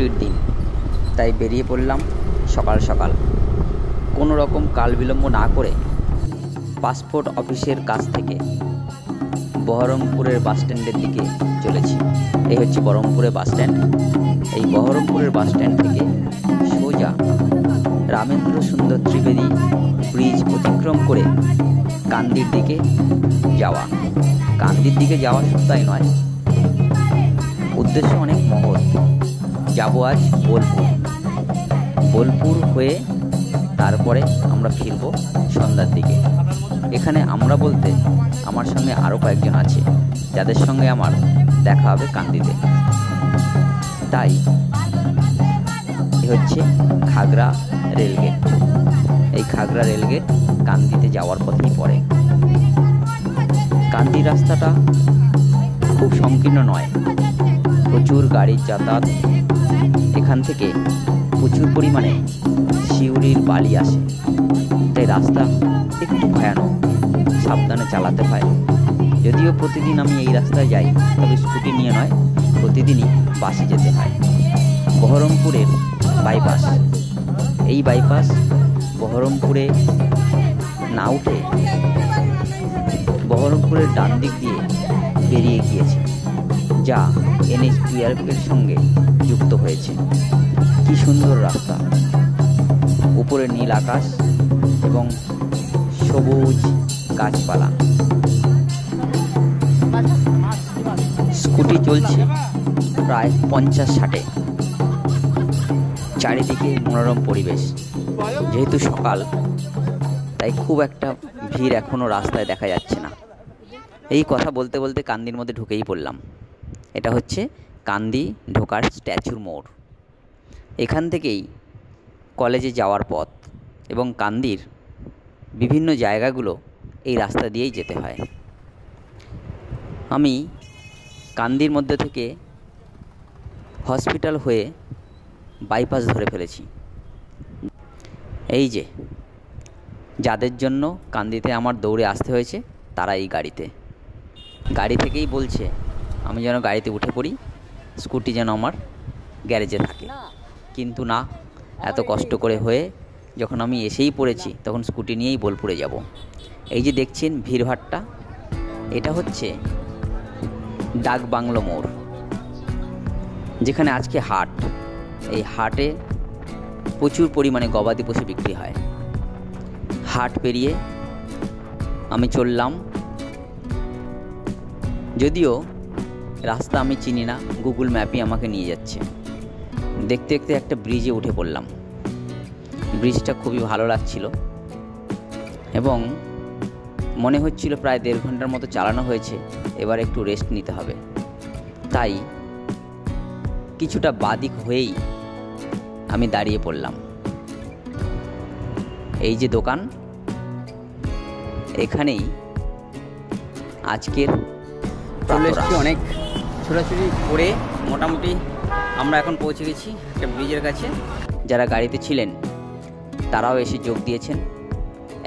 ছুটির দিন, তাই বেরিয়ে পড়লাম সকাল সকাল। কোনো রকম কাল বিলম্ব না করে পাসপোর্ট অফিসের কাছ থেকে বহরমপুরের বাস স্ট্যান্ডের দিকে চলেছি। এই হচ্ছে বহরমপুরের বাস স্ট্যান্ড। এই বহরমপুরের বাস স্ট্যান্ড থেকে সোজা রামেন্দ্র সুন্দর ত্রিবেদী ব্রিজ অতিক্রম করে কান্দির দিকে যাওয়া। কান্দির দিকে যাওয়া শুধু তাই নয়, উদ্দেশ্য অনেক মহৎ। যাব আজ বোলপুর। বোলপুর হয়ে তারপরে আমরা ফিরব সন্ধ্যার দিকে। এখানে আমরা বলতে আমার সঙ্গে আরও কয়েকজন আছে, যাদের সঙ্গে আমার দেখা হবে কান্দিতে। তাই এ হচ্ছে খাগড়া রেলগেট। এই খাগড়া রেলগেট কান্দিতে যাওয়ার পথেই পড়ে। কান্দি রাস্তাটা খুব সংকীর্ণ নয়, প্রচুর গাড়ির যাতায়াত। এখান থেকে প্রচুর পরিমাণে শিউরির বালি আসে, তাই রাস্তা একটু ভয়ানক, সাবধানে চালাতে হয়। যদিও প্রতিদিন আমি এই রাস্তায় যাই, তবে স্কুটি নিয়ে নয়, প্রতিদিনই বাসে যেতে হয়। বহরমপুরের বাইপাস, এই বাইপাস বহরমপুরে না উঠে বহরমপুরের ডান দিক দিয়ে বেরিয়ে গিয়েছে, যা NH-12 সঙ্গে যুক্ত হয়েছে। কি সুন্দর রাস্তা, উপরে নীল আকাশ এবং সবুজ গাছপালা। স্কুটি চলছে প্রায় 50-60। চারিদিকে মনোরম পরিবেশ। যেহেতু সকাল, তাই খুব একটা ভিড় এখনও রাস্তায় দেখা যাচ্ছে না। এই কথা বলতে বলতে কান্দির মধ্যে ঢুকেই পড়লাম। এটা হচ্ছে কান্দি ঢোকার স্ট্যাচুর মোড়। এখান থেকেই কলেজে যাওয়ার পথ এবং কান্দির বিভিন্ন জায়গাগুলো এই রাস্তা দিয়েই যেতে হয়। আমি কান্দির মধ্যে থেকে হসপিটাল হয়ে বাইপাস ধরে ফেলেছি। এই যে যাদের জন্য কান্দিতে আমার দৌড়ে আসতে হয়েছে, তারা এই গাড়ি থেকেই বলছে আমি যেন গাড়িতে উঠে পড়ি, স্কুটি যেন আমার গ্যারেজে থাকে। কিন্তু না, এত কষ্ট করে হয়ে যখন আমি এসেই পড়েছি, তখন স্কুটি নিয়েই বোলপুরে যাব। এই যে দেখছেন ভিড়ভাট্টা, এটা হচ্ছে ডাক বাংলো মোড়, যেখানে আজকে হাট। এই হাটে প্রচুর পরিমাণে গবাদি পশু বিক্রি হয়। হাট পেরিয়ে আমি চললাম, যদিও রাস্তা আমি চিনি না, গুগল ম্যাপই আমাকে নিয়ে যাচ্ছে। দেখতে দেখতে একটা ব্রিজে উঠে পড়লাম। ব্রিজটা খুবই ভালো লাগছিল এবং মনে হচ্ছিল প্রায় 1.5 ঘন্টার মতো চালানো হয়েছে, এবার একটু রেস্ট নিতে হবে। তাই কিছুটা বাদিক হয়েই আমি দাঁড়িয়ে পড়লাম। এই যে দোকান, এখানেই আজকের চলে এসেছি। অনেক ছোটাছুটি করে মোটামুটি আমরা এখন পৌঁছে গেছি একটা ব্রিজের কাছে। যারা গাড়িতে ছিলেন তারাও এসে যোগ দিয়েছেন।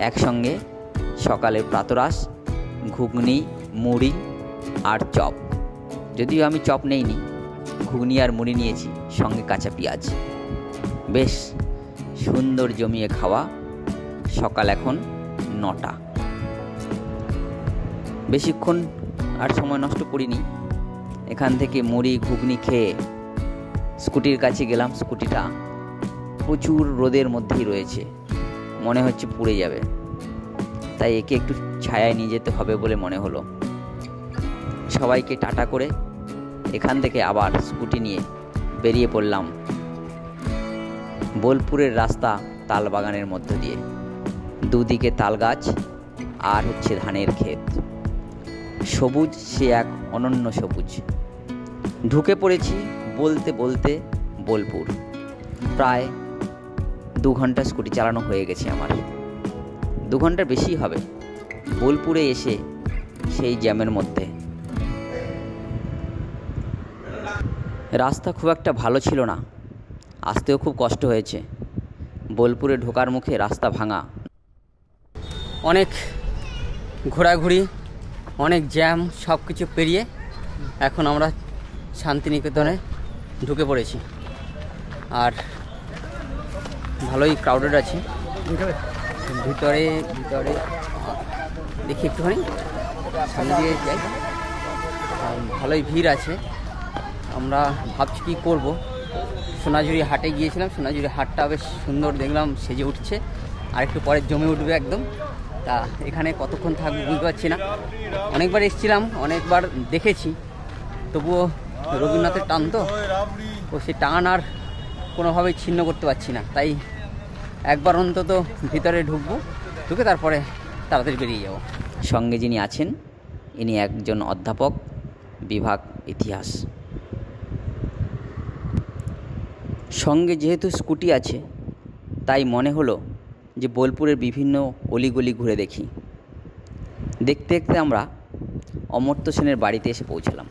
একসঙ্গে সকালের প্রাতরাশ, ঘুগনি, মুড়ি আর চপ। যদিও আমি চপ নেইনি, ঘুগনি আর মুড়ি নিয়েছি, সঙ্গে কাঁচা পেঁয়াজ। বেশ সুন্দর জমিয়ে খাওয়া। সকাল এখন 9টা। বেশিক্ষণ আর সময় নষ্ট করিনি। এখান থেকে মুড়ি ঘুগনি খেয়ে স্কুটির কাছে গেলাম। স্কুটিটা প্রচুর রোদের মধ্যেই রয়েছে, মনে হচ্ছে পুড়ে যাবে, তাই একে একটু ছায়ায় নিয়ে যেতে হবে বলে মনে হলো। সবাইকে টাটা করে এখান থেকে আবার স্কুটি নিয়ে বেরিয়ে পড়লাম বোলপুরের রাস্তা তালবাগানের মধ্য দিয়ে। দুদিকে তাল গাছ আর হচ্ছে ধানের ক্ষেত, সবুজ সে এক অনন্য সবুজ। ঢুকে পড়েছি বলতে বলতে বোলপুর। প্রায় 2 ঘন্টা স্কুটি চালানো হয়ে গেছে আমার, 2 ঘন্টার বেশি হবে বোলপুরে এসে সেই জ্যামের মধ্যে। রাস্তা খুব একটা ভালো ছিল না, আসতেও খুব কষ্ট হয়েছে। বোলপুরে ঢোকার মুখে রাস্তা ভাঙা, অনেক ঘোরাঘুরি, অনেক জ্যাম, সব কিছু পেরিয়ে এখন আমরা শান্তিনিকেতনে ঢুকে পড়েছি। আর ভালোই ক্রাউডেড আছে ভিতরে ভিতরে। দেখি একটুখানি সামনে দিয়ে যাই, ভালোই ভিড় আছে। আমরা ভাবছি কী করবো। সোনাঝুরি হাটে গিয়েছিলাম, সোনাঝুরি হাটটা বেশ সুন্দর দেখলাম, সেজে উঠছে, আর একটু পরে জমে উঠবে একদম। তা এখানে কতক্ষণ থাকবো বুঝতে পারছি না। অনেকবার এসেছিলাম, অনেকবার দেখেছি, তবুও রবীন্দ্রনাথের টান তো, ও সেই টান আর কোনোভাবেই ছিন্ন করতে পারছি না। তাই একবার অন্তত ভিতরে ঢুকে তারপরে তাড়াতাড়ি বেরিয়ে যাব। সঙ্গে যিনি আছেন ইনি একজন অধ্যাপক, বিভাগ ইতিহাস। সঙ্গে যেহেতু স্কুটি আছে, তাই মনে হলো যে বোলপুরের বিভিন্ন অলিগলি ঘুরে দেখি। দেখতে দেখতে আমরা অমর্ত্য সেনের বাড়িতে এসে পৌঁছালাম,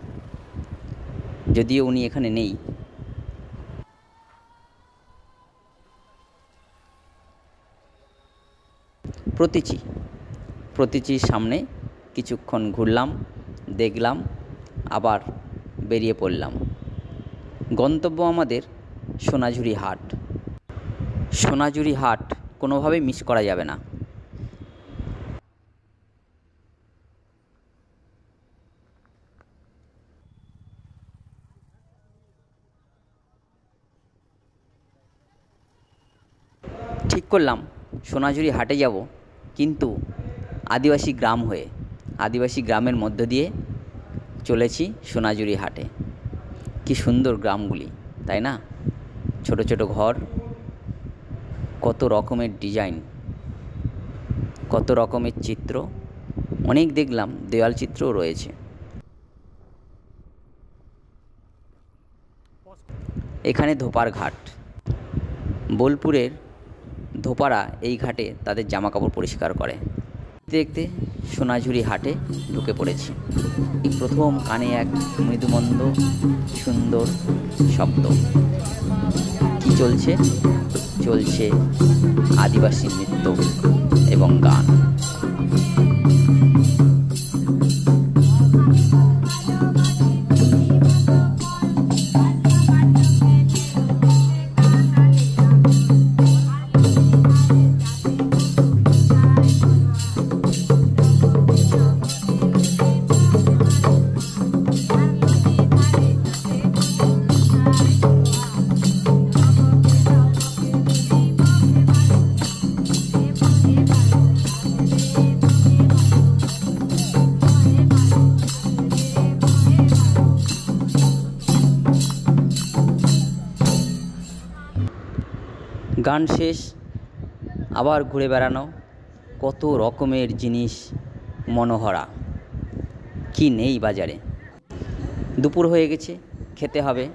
যদিও উনি এখানে নেই। প্রতীচির সামনে কিছুক্ষণ ঘুরলাম, দেখলাম, আবার বেরিয়ে পড়লাম। গন্তব্য আমাদের সোনাঝুরি হাট। সোনাঝুরি হাট কোনোভাবেই মিস করা যাবে না। ঠিক করলাম সোনাঝুরি হাটে যাব, কিন্তু আদিবাসী গ্রাম হয়ে, আদিবাসী গ্রামের মধ্য দিয়ে চলেছি সোনাঝুরি হাটে। কি সুন্দর গ্রামগুলি, তাই না? ছোট ছোট ঘর, কত রকমের ডিজাইন, কত রকমের চিত্র, অনেক দেখলাম দেওয়াল চিত্রও রয়েছে। এখানে ধোপার ঘাট। বোলপুরের ধোপারা এই ঘাটে তাদের জামাকাপড় পরিষ্কার করে। দেখতে সোনাঝুরি হাটে ঢুকে পড়েছি। প্রথম কানে এক মৃদুমন্দ সুন্দর শব্দ। কি চলছে? চলছে আদিবাসী নৃত্য এবং গান। গান শেষ, আবার ঘুরে বেড়ানো, কত রকমের জিনিস মনোহরা, কি নেই বাজারে। দুপুর হয়ে গেছে, খেতে হবে,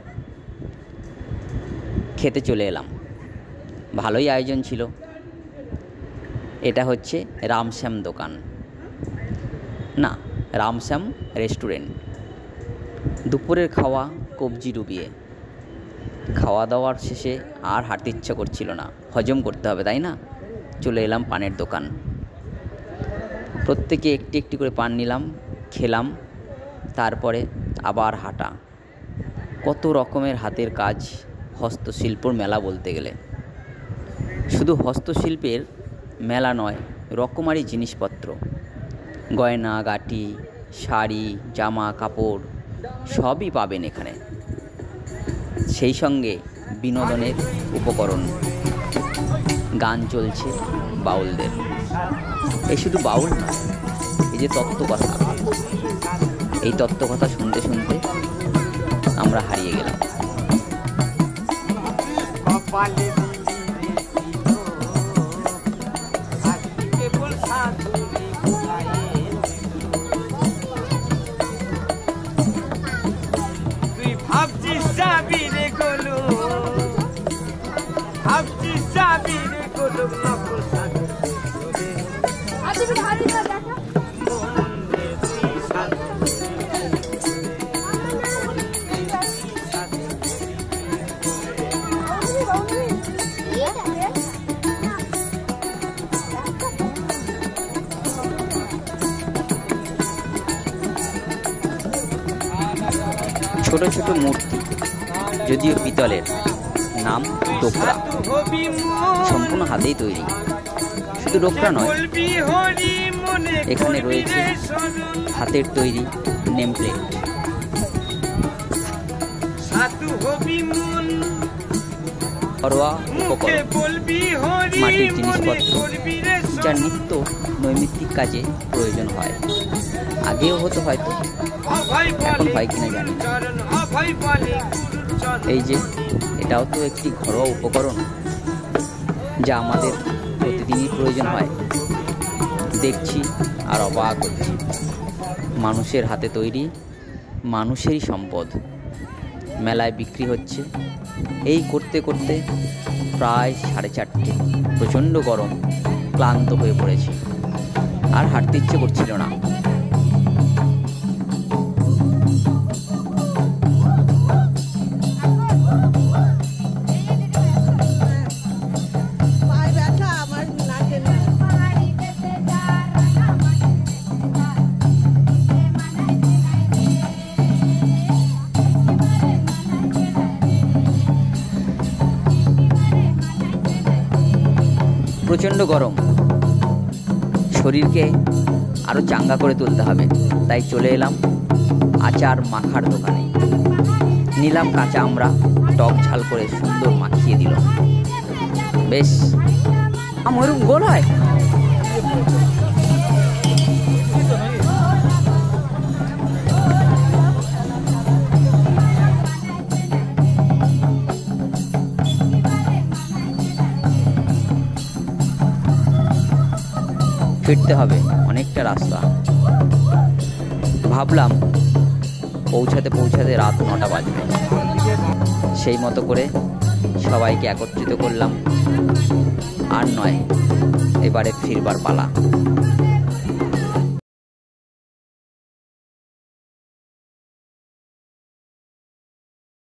খেতে চলে এলাম। ভালোই আয়োজন ছিল। এটা হচ্ছে রামশ্যাম দোকান, না রামশ্যাম রেস্টুরেন্ট। দুপুরের খাওয়া কবজি ডুবিয়ে, খাওয়া দাওয়ার শেষে আর হাঁটতে ইচ্ছা করছিল না, হজম করতে হবে তাই না। চলে এলাম পানের দোকান। প্রত্যেকে একটি একটি করে পান নিলাম, খেলাম, তারপরে আবার হাঁটা। কত রকমের হাতের কাজ, হস্তশিল্পর মেলা বলতে গেলে। শুধু হস্তশিল্পের মেলা নয়, রকমারি জিনিসপত্র, গয়না গাটি, শাড়ি, জামা কাপড় সবই পাবেন এখানে। সেই সঙ্গে বিনোদনের উপকরণ, গান চলছে বাউলদের। এই শুধু বাউল নয়, এই যে তত্ত্বকথা, এই তত্ত্বকথা শুনতে শুনতে আমরা হারিয়ে গেলাম। ছোট ছোট মূর্তি, যদিও পিতলের, নাম ডোকরা। সম্পূর্ণ হাতেই তৈরি। শুধু ডোকরা নয়, এখানে রয়েছে হাতের তৈরি নেম প্লেট, ঘরোয়া উপকরণ, মাটির জিনিসপত্র যার নিত্য নৈমিত্তিক কাজে প্রয়োজন হয়। আগেও হতো হয়তো, এখন হয় কিনা জানি না। এই যে এটাও তো একটি ঘরোয়া উপকরণ যা আমাদের প্রতিদিনই প্রয়োজন হয়। দেখছি আর অবাক হচ্ছি, মানুষের হাতে তৈরি, মানুষেরই সম্পদ মেলায় বিক্রি হচ্ছে। এই করতে করতে প্রায় 4:30। প্রচণ্ড গরম, ক্লান্ত হয়ে পড়েছি, আর হাঁটতে ইচ্ছে করছিল না। প্রচণ্ড গরম, শরীরকে আরও চাঙ্গা করে তুলতে হবে, তাই চলে এলাম আচার মাখার দোকানে। নিলাম কাঁচা আমড়া, টক ঝাল করে সুন্দর মাখিয়ে দিল। বেশ ওরকম গোল হয়। ফিরতে হবে অনেকটা রাস্তা। ভাবলাম পৌঁছাতে পৌঁছাতে রাত 9টা বাজবে। সেই মতো করে সবাইকে একত্রিত করলাম। আর নয়, এবারে ফিরবার পালা।